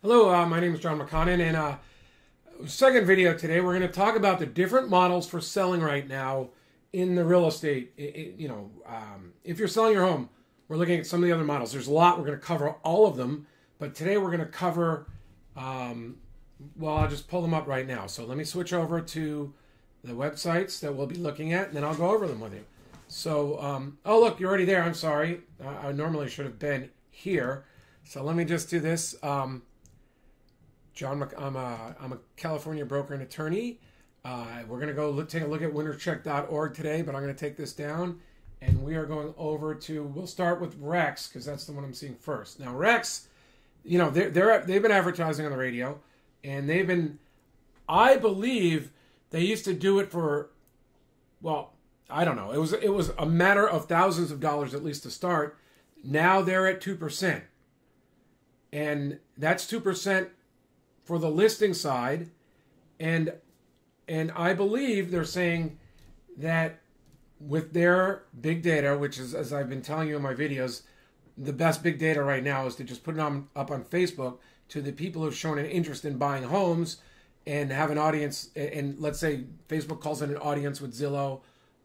Hello, my name is John McConnon, and second video today, we're going to talk about the different models for selling right now in the real estate. If you're selling your home, we're looking at some of the other models. There's a lot. We're going to cover all of them, but today we're going to cover, well, I'll just pull them up right now. So let me switch over to the websites that we'll be looking at, and then I'll go over them with you. So, oh, look, you're already there. I'm sorry. I normally should have been here. So let me just do this. John, I'm a California broker and attorney. We're going to go take a look at winterscheck.org today, but I'm going to take this down, and we are going over to, we'll start with Rex, because that's the one I'm seeing first. Now, Rex, you know, they've been advertising on the radio, and they've been, I believe they used to do it for, well, I don't know. It was a matter of thousands of dollars at least to start. Now they're at 2%. And that's 2% for the listing side, and I believe they're saying that with their big data, which is, as I've been telling you in my videos, the best big data right now is to just put it up on Facebook to the people who've shown an interest in buying homes and have an audience. And let's say Facebook calls it an audience with Zillow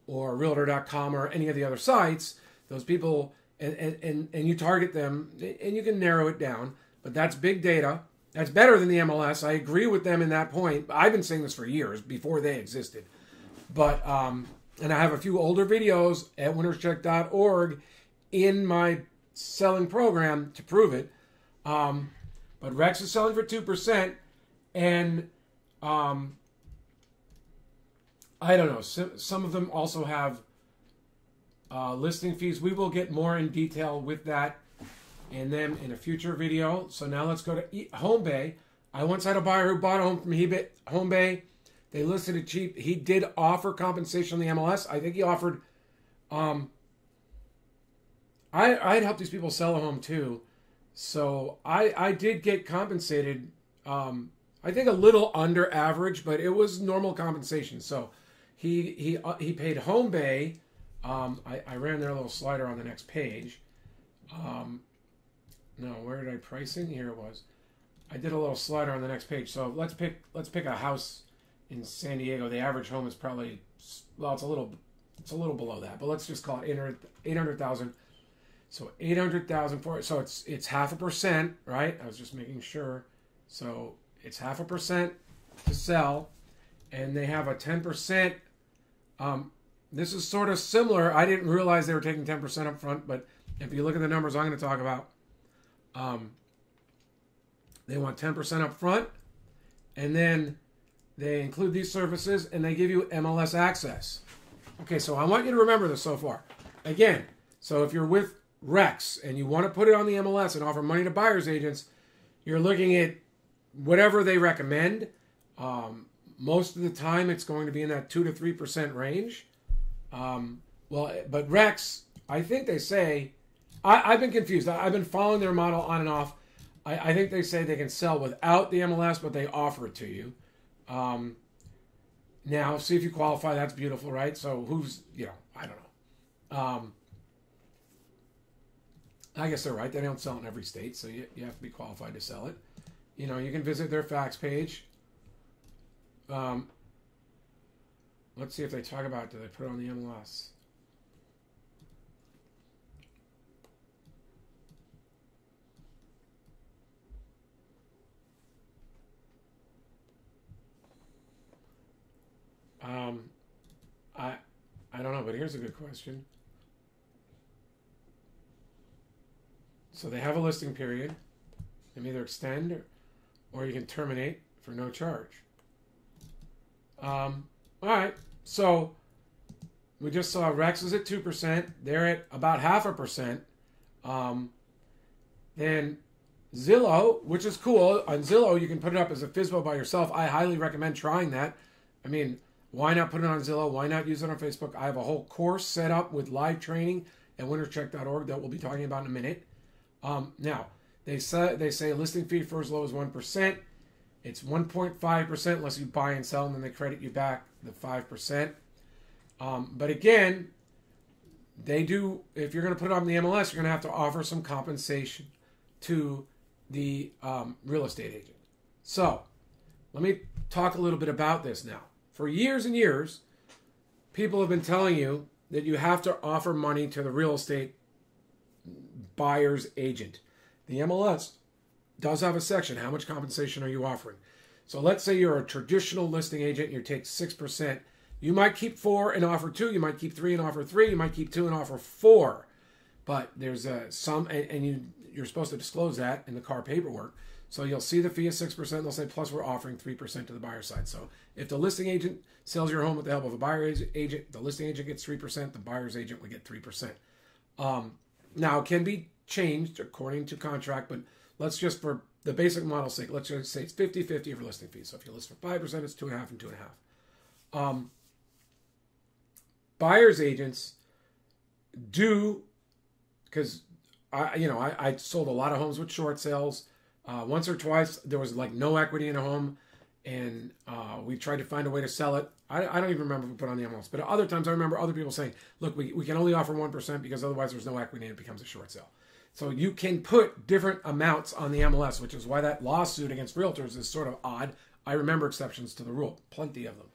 or Realtor.com or any of the other sites. Those people, and you target them, and you can narrow it down. But that's big data. That's better than the MLS. I agree with them in that point. I've been saying this for years, before they existed. But, and I have a few older videos at winterscheck.org in my selling program to prove it. But Rex is selling for 2%. And I don't know. Some of them also have listing fees. We will get more in detail with that and then in a future video. So now let's go to Homebay. I once had a buyer who bought a home from Homebay. They listed it cheap. He did offer compensation on the MLS. I think he offered, I'd help these people sell a home too. So I did get compensated, I think a little under average, but it was normal compensation. So he paid Homebay. I ran their little slider on the next page. No, where did I pricing? Here it was. I did a little slider on the next page. So let's pick a house in San Diego. The average home is probably, well, it's a little below that, but let's just call it 800,000. So 800,000 for it. So it's 0.5%, right? I was just making sure. So it's 0.5% to sell, and they have a 10%. This is sort of similar. I didn't realize they were taking 10% up front, but if you look at the numbers I'm going to talk about, they want 10% up front, and then they include these services, and they give you MLS access. Okay, so I want you to remember this so far. Again, so if you're with Rex and you want to put it on the MLS and offer money to buyer's agents, you're looking at whatever they recommend. Most of the time, it's going to be in that 2 to 3% range. But Rex, I think they say, I've been confused. I've been following their model on and off. I think they say they can sell without the MLS, but they offer it to you. Now, see if you qualify. That's beautiful, right? So who's, I don't know. I guess they're right. They don't sell in every state, so you have to be qualified to sell it. You can visit their facts page. Let's see if they talk about it. Do they put it on the MLS? I don't know, but here's a good question. So they have a listing period. They can either extend or you can terminate for no charge. All right, so we just saw Rex is at 2%. They're at about 0.5%. Then Zillow, which is cool. On Zillow, you can put it up as a FSBO by yourself. I highly recommend trying that. I mean, why not put it on Zillow? Why not use it on Facebook? I have a whole course set up with live training at winterscheck.org that we'll be talking about in a minute. Now, they say a listing fee for as low as 1%. It's 1.5% unless you buy and sell, and then they credit you back the 5%. But again, they do, if you're going to put it on the MLS, you're going to have to offer some compensation to the real estate agent. So let me talk a little bit about this now. For years and years, people have been telling you that you have to offer money to the real estate buyer's agent. The MLS does have a section, how much compensation are you offering? So let's say you're a traditional listing agent and you take 6%. You might keep 4 and offer 2. You might keep 3 and offer 3. You might keep 2 and offer 4. But there's some, and you're supposed to disclose that in the car paperwork. So you'll see the fee is 6%. They'll say, plus we're offering 3% to the buyer side. So if the listing agent sells your home with the help of a buyer agent, the listing agent gets 3%. The buyer's agent would get 3%. Now, it can be changed according to contract, but let's just, for the basic model's sake, let's just say it's 50-50 for listing fees. So if you list for 5%, it's 2.5 and 2.5. Buyer's agents do, because I sold a lot of homes with short sales. Once or twice, there was like no equity in a home, and we tried to find a way to sell it. I don't even remember if we put on the MLS, but other times I remember other people saying, look, we can only offer 1% because otherwise there's no equity and it becomes a short sale. So you can put different amounts on the MLS, which is why that lawsuit against realtors is sort of odd. I remember exceptions to the rule, plenty of them.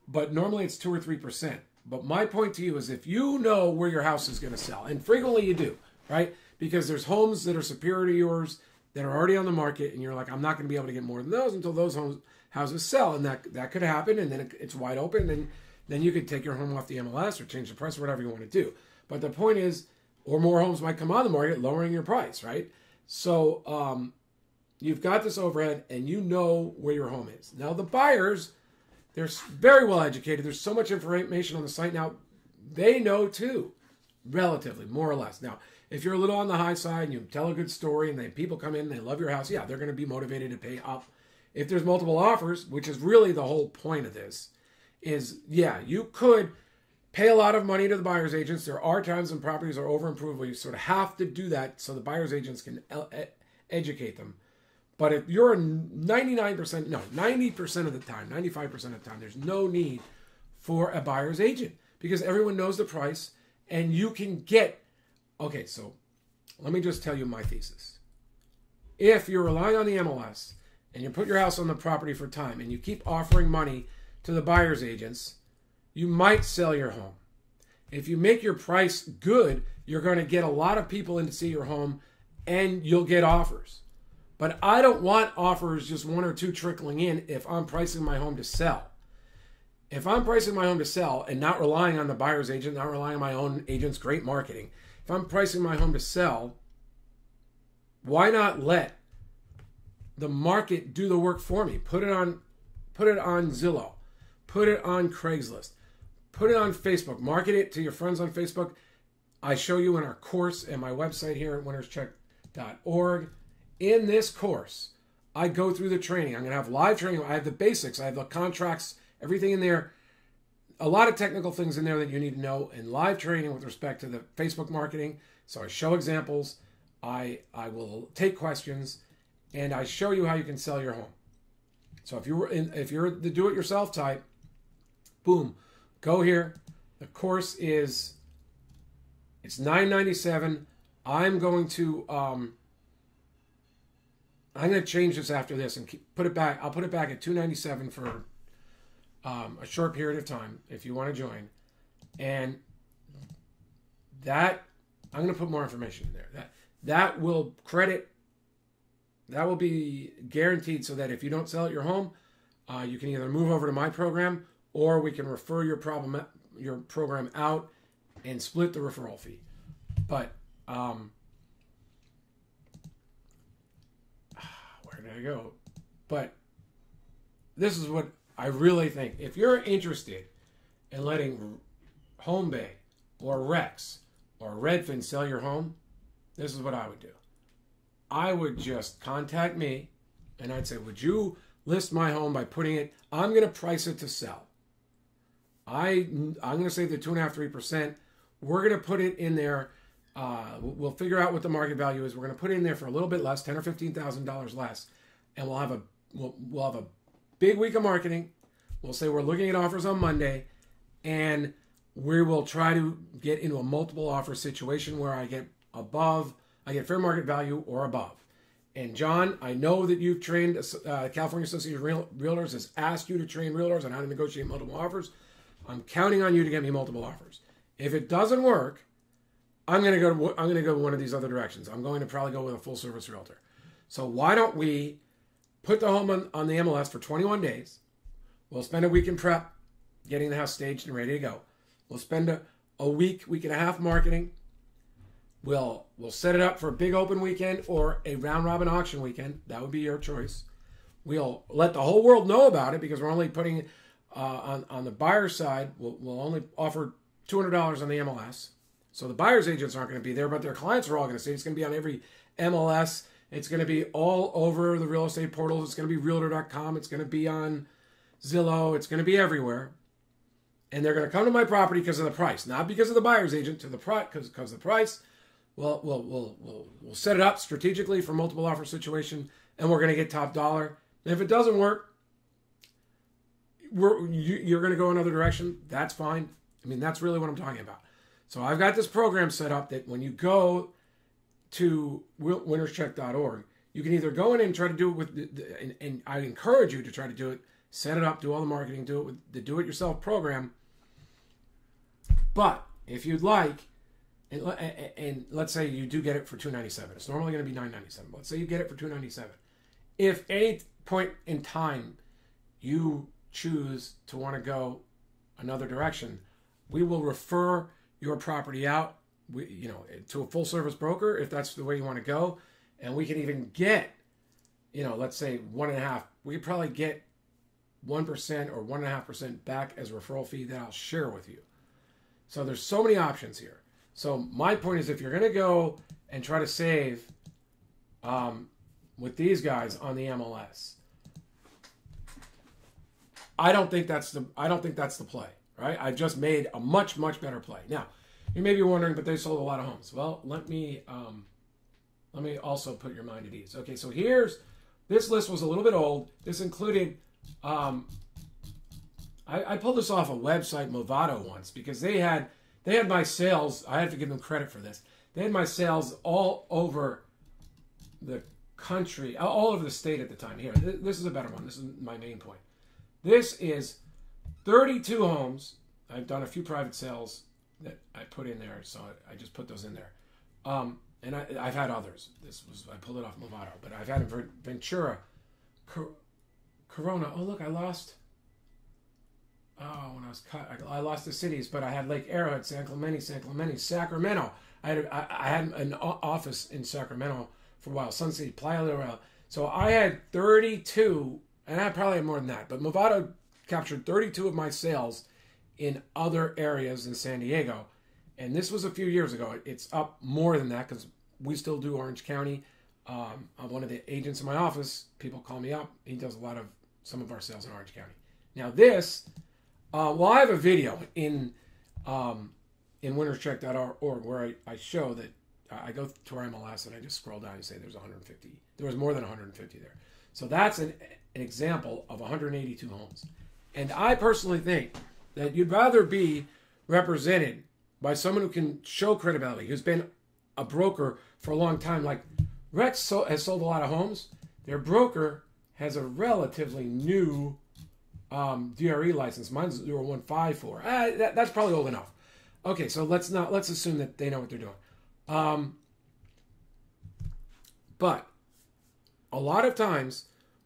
But normally it's 2 or 3%. But my point to you is if you know where your house is going to sell, and frequently you do, right? Because there's homes that are superior to yours that are already on the market, and you're like, I'm not going to be able to get more than those until those houses sell. And that could happen, and then it's wide open, and then you could take your home off the MLS or change the price or whatever you want to do. But the point is, or more homes might come on the market, lowering your price, right? So you've got this overhead, and you know where your home is. Now, the buyers, they're very well educated. There's so much information on the site now. They know too, relatively, more or less. Now, if you're a little on the high side and you tell a good story and people come in and they love your house, yeah, they're going to be motivated to pay up. If there's multiple offers, which is really the whole point of this, is, yeah, you could pay a lot of money to the buyer's agents. There are times when properties are over improved where you sort of have to do that so the buyer's agents can educate them. But if you're 90% of the time, 95% of the time, there's no need for a buyer's agent because everyone knows the price and you can get. Okay, so let me just tell you my thesis. If you're relying on the MLS and you put your house on the property for time and you keep offering money to the buyer's agents, you might sell your home. If you make your price good, you're going to get a lot of people in to see your home and you'll get offers. But I don't want offers just 1 or 2 trickling in if I'm pricing my home to sell. If I'm pricing my home to sell and not relying on the buyer's agent, not relying on my own agent's great marketing, if I'm pricing my home to sell, why not let the market do the work for me? Put it on Zillow, put it on Craigslist, put it on Facebook, market it to your friends on Facebook. I show you in our course and my website here at winnerscheck.org. In this course, I go through the training. I'm going to have live training. I have the basics. I have the contracts, everything in there. A lot of technical things in there that you need to know in live training with respect to the Facebook marketing. So I show examples. I will take questions, and I show you how you can sell your home. So if you're the do-it-yourself type, boom, go here. The course it's $9.97. I'm going to change this after this and put it back. I'll put it back at $297 for a short period of time if you want to join. And that, I'm going to put more information in there. That will be guaranteed so that if you don't sell at your home, you can either move over to my program or we can refer your program out and split the referral fee. But where did I go? But this is what I really think. If you're interested in letting Homebay or Rex or Redfin sell your home, this is what I would do. I would just contact me and I'd say, would you list my home by putting it, I'm going to price it to sell. I'm going to say the 2.5%, 3%. We're going to put it in there. We'll figure out what the market value is. We're going to put it in there for a little bit less, $10,000 or $15,000 less. And we'll have a big week of marketing. We'll say we're looking at offers on Monday, and we will try to get into a multiple offer situation where I get above I get fair market value or above. And John, I know that you've trained, California Association of Realtors has asked you to train realtors on how to negotiate multiple offers. I'm counting on you to get me multiple offers. If it doesn't work, I'm going to go one of these other directions. I'm going to probably go with a full service realtor. So why don't we put the home on the MLS for 21 days? We'll spend a week in prep, getting the house staged and ready to go. We'll spend a week and a half marketing. We'll set it up for a big open weekend or a round robin auction weekend. That would be your choice. We'll let the whole world know about it because we're only putting on the buyer side. We'll only offer $200 on the MLS. So the buyer's agents aren't going to be there, but their clients are all going to see it. It's going to be on every MLS. It's going to be all over the real estate portals. It's going to be Realtor.com. It's going to be on Zillow. It's going to be everywhere. And they're going to come to my property because of the price, not because of the buyer's agent, to the price, because of the price. We'll set it up strategically for multiple offer situation, and we're going to get top dollar. And if it doesn't work, you're going to go another direction. That's fine. I mean, that's really what I'm talking about. So I've got this program set up that when you go to winnerscheck.org, you can either go in and try to do it with, and I encourage you to try to do it, set it up, do all the marketing, do it with the do-it-yourself program. But if you'd like, and let's say you do get it for $297, it's normally going to be $997. Let's say you get it for $297. If any point in time you choose to want to go another direction, we will refer your property out, to a full service broker if that's the way you want to go, and we can even get, let's say 1.5. We could probably get 1% or 1.5% back as a referral fee that I'll share with you. So there's so many options here. So my point is, if you're going to go and try to save with these guys on the MLS, I don't think that's the play, right? I've just made a much better play. Now, you may be wondering, but they sold a lot of homes. Well, let me also put your mind at ease. Okay, so this list was a little bit old. This included, I pulled this off a website, Movado, once, because they had my sales. I have to give them credit for this. They had my sales all over the country, all over the state at the time. Here, this is a better one. This is my main point. This is 32 homes. I've done a few private sales that I put in there, so I just put those in there. And I've had others. I pulled it off Movado, but I've had them for Ventura, Corona. Oh, look, I lost. Oh, when I was cut, I lost the cities, but I had Lake Arrowhead, San Clemente, Sacramento. I had an office in Sacramento for a while. Sun City, Playa del Rey. So I had 32, and I probably had more than that. But Movado captured 32 of my sales in other areas in San Diego, and this was a few years ago. It's up more than that because we still do Orange County. I'm one of the agents in my office. People call me up. He does some of our sales in Orange County. Now this. I have a video in winnerscheck.org where I show that I go to our MLS and I just scroll down and say there's 150. There was more than 150 there. So that's an example of 182 homes. And I personally think that you'd rather be represented by someone who can show credibility, who's been a broker for a long time. Like Rex has sold a lot of homes. Their broker has a relatively new DRE license. Mine's 0154. That's probably old enough. Okay, so let's assume that they know what they're doing. But a lot of times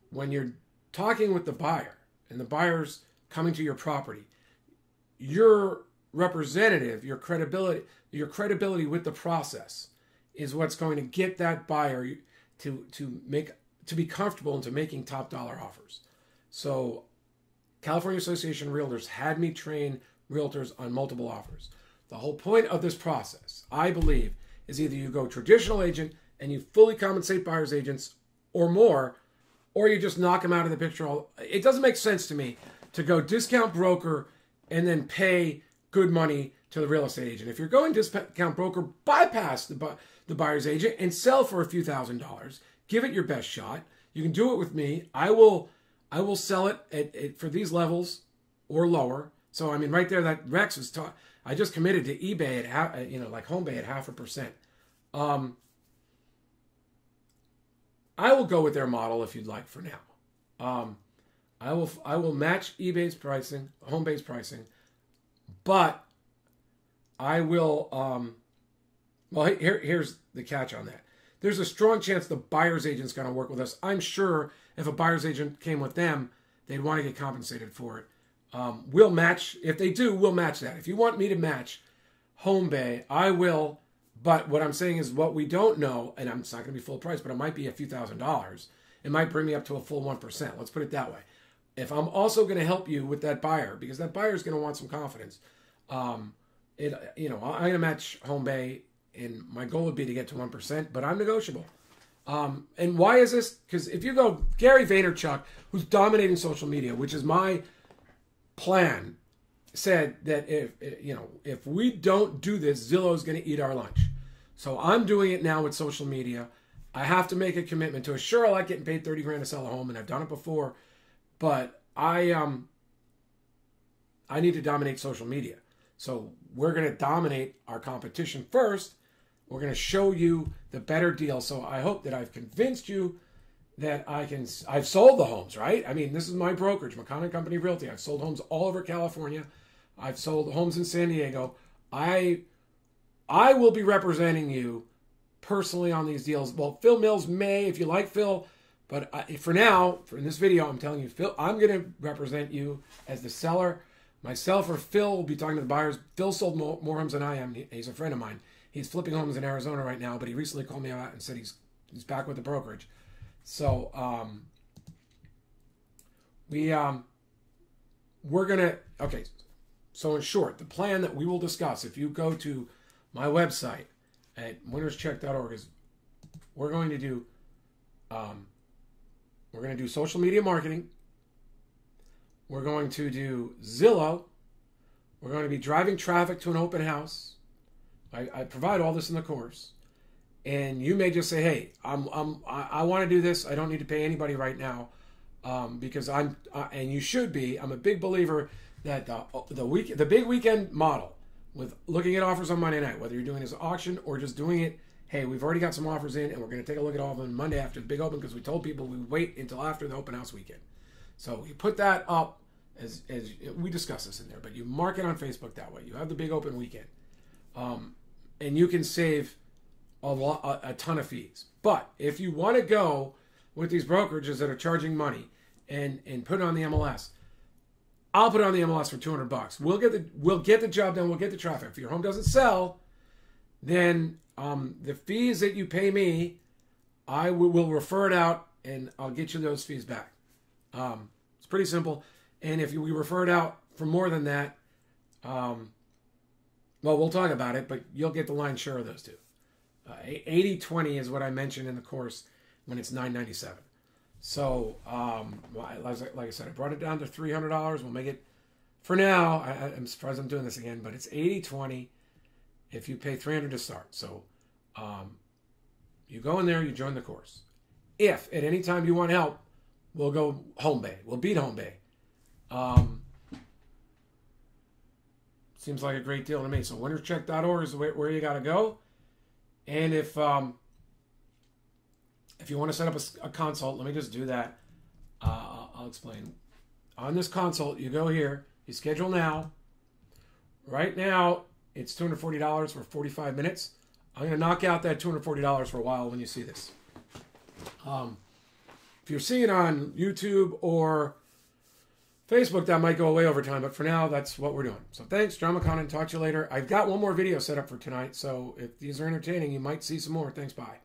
when you're talking with the buyer and the buyer's coming to your property, your representative, your credibility with the process is what's going to get that buyer to be comfortable into making top dollar offers. So California Association of Realtors had me train realtors on multiple offers. The whole point of this process, I believe, is either you go traditional agent and you fully compensate buyer's agents or more, or you just knock them out of the picture. It doesn't make sense to me to go discount broker and then pay good money to the real estate agent. If you're going discount broker, bypass the buyer's agent and sell for a few $1,000s. Give it your best shot. You can do it with me. I will sell it for these levels or lower. So I mean, right there, that Rex was taught. I just committed to eBay at like Homebay at 0.5%. I will go with their model if you'd like for now. I will match eBay's pricing, Homebase pricing, but I will. Well, here's the catch on that. There's a strong chance the buyer's agent's going to work with us. I'm sure if a buyer's agent came with them, they'd want to get compensated for it. We'll match. If they do, we'll match that. If you want me to match Homebay, I will. But what I'm saying is what we don't know, and it's not going to be full price, but it might be a few $1,000s. It might bring me up to a full 1%. Let's put it that way. If I'm also going to help you with that buyer, because that buyer is going to want some confidence, I'm going to match Homebay, and my goal would be to get to 1%, but I'm negotiable. And why is this? Because if you go Gary Vaynerchuk, who's dominating social media, which is my plan, said that if we don't do this, Zillow is going to eat our lunch. So I'm doing it now with social media. I have to make a commitment to it. Sure, I like getting paid $30,000 to sell a home, and I've done it before, but I need to dominate social media. So we're going to dominate our competition first. We're going to show you the better deal. So I hope that I've convinced you that I've sold the homes, right? I mean, this is my brokerage, McConnell Company Realty. I've sold homes all over California. I've sold homes in San Diego. I will be representing you personally on these deals. Well, Phil Mills may, if you like Phil, but for now, in this video, I'm telling you, Phil, I'm going to represent you as the seller. Myself or Phil will be talking to the buyers. Phil sold more homes than I am. He's a friend of mine. He's flipping homes in Arizona right now, but he recently called me out and said he's back with the brokerage. So we're gonna So in short, the plan that we will discuss, if you go to my website at winnerscheck.org, is we're going to do social media marketing. We're going to do Zillow. We're going to be driving traffic to an open house. I provide all this in the course. And you may just say, hey, I want to do this. I don't need to pay anybody right now because and you should be. I'm a big believer that the big weekend model with looking at offers on Monday night, whether you're doing it as an auction or just doing it, hey, we've already got some offers in and we're going to take a look at all of them Monday after the big open because we told people we would wait until after the open house weekend. So you put that up as we discuss this in there, but you mark it on Facebook that way. You have the big open weekend. And you can save a ton of fees. But if you want to go with these brokerages that are charging money and put it on the MLS, I'll put it on the MLS for $200. We'll get the job done. We'll get the traffic. If your home doesn't sell, then the fees that you pay me, I will refer it out and I'll get you those fees back. It's pretty simple. And if we refer it out for more than that, well, we'll talk about it, but you'll get the lion's share of those two. 80-20 is what I mentioned in the course when it's $997. So, like I said, I brought it down to $300. We'll make it, for now, I'm surprised I'm doing this again, but it's 80-20 if you pay $300 to start. So, you go in there, you join the course. If at any time you want help, we'll go Homebay. We'll beat Homebay. Seems like a great deal to me. So winnerscheck.org is where you got to go. And if you want to set up a consult, let me just do that. I'll explain. On this consult, you go here, you schedule now. Right now, it's $240 for 45 minutes. I'm going to knock out that $240 for a while when you see this. If you're seeing it on YouTube or Facebook, that might go away over time, but for now, that's what we're doing. So thanks, John McConnell. Talk to you later. I've got one more video set up for tonight, so if these are entertaining, you might see some more. Thanks, bye.